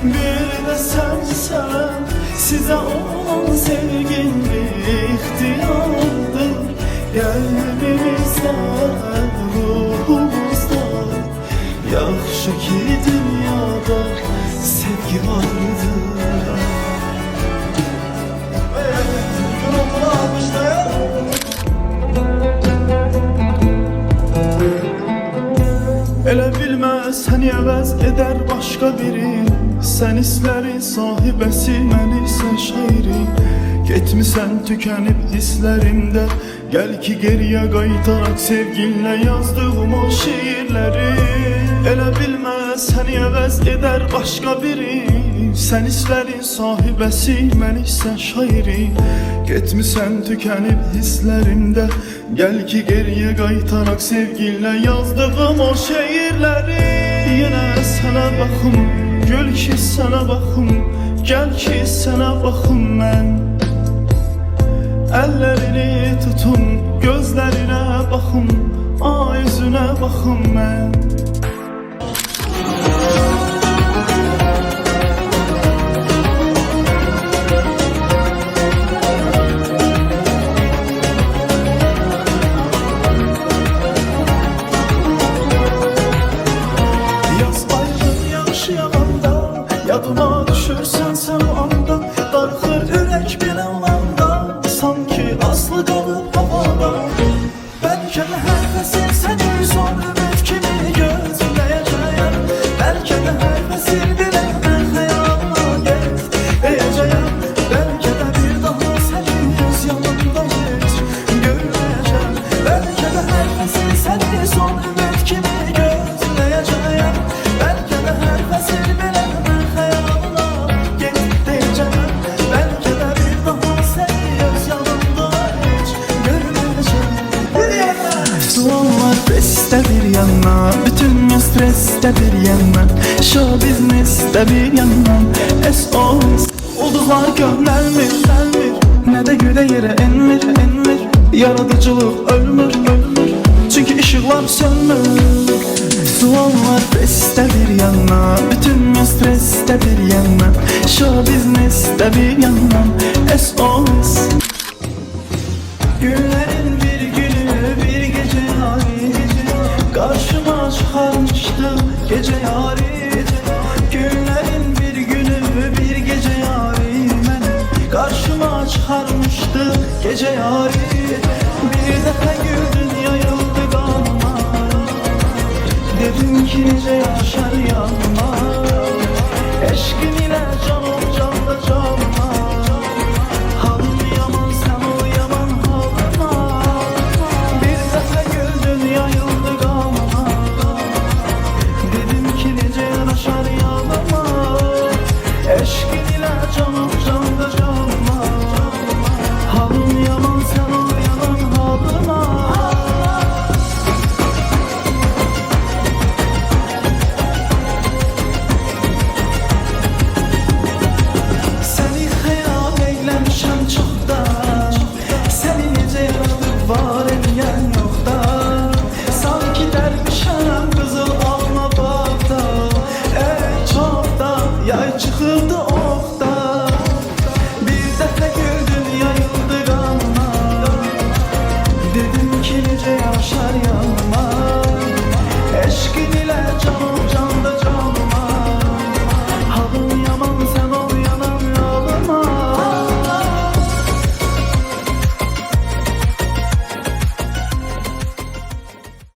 Bir de sen size olan sevgin bir ihtiyardır. Kalbimizde, ruhumuzda, yaxşı ki dünyada sevgi vardır. Elə bilməz səni əvəz edər başqa biri. Sən hislərin sahibəsi, mən isə şairi. Getmisən tükənib hisslərimdə, gəl ki geriyə qaytaraq sevginlə yazdığım o şiirləri. Elə bilməz səni əvəz edər başqa biri. Sən hislərin sahibəsi, mən isə şairi. Getmisən tükənib hisslərimdə, gəl ki geriyə qaytaraq sevginlə yazdığım o şeirləri. Yenə sənə baxım, gül ki sənə baxım, gəl ki sənə baxım mən. Əllərini tutum, gözlərinə baxım, ay üzünə baxım mən. Yadıma düşürsən sən o anda, darıxır ürək belə olanda, sanki aslı qalıb havada. Bəlkə də hər fəsil səni son ümid kimi gözləyəcəyəm. Bəlkə də hər fəsil dilənən xəyalına get deyəcəyəm. Bəlkə də bir daha səni öz yanımda heç görməyəcəm. Bəlkə də hər fəsil səni son ümid kimi gözləyəcəyəm. Bəlkə də hər fəsil belə Streste bir yana, bütün streste bir yana, show business'te bir yana, SOS. Ulduzlar göndermir, ne de göğe yere enmir. Yaradıcılık ölmür, çünkü ışıklar sönmür. Suallar streste bir yana, bütün streste bir yana, show business'te bir yana, SOS. Günlerin bir günü bir gece karşıma çıkarmıştı gece yari. Günlerin bir günü bir gece yari, beni karşıma çıkarmıştı gece yari. Bir defa güldün yayıldı kanıma, dedim ki nice yaşar yanıma. Eşkin ile canım canda canıma, halım yaman sen ol yaman halıma. Bir defa güldün yayıldı kanıma, dedim ki nice yaşar yanıma. Eşkin ile canım canda canıma, halım yaman sen ol yaman halıma. Seni hayal eylemişəm çoxdan, seni necə yaradıb var eləyən yoxdan. Sanki dərmişəm qızıl alma bağda, ey çoxda yay çıxırdı oxda. Bir dəfə güldün yayıldı qanıma, dedim ki necə yaşar yanıma.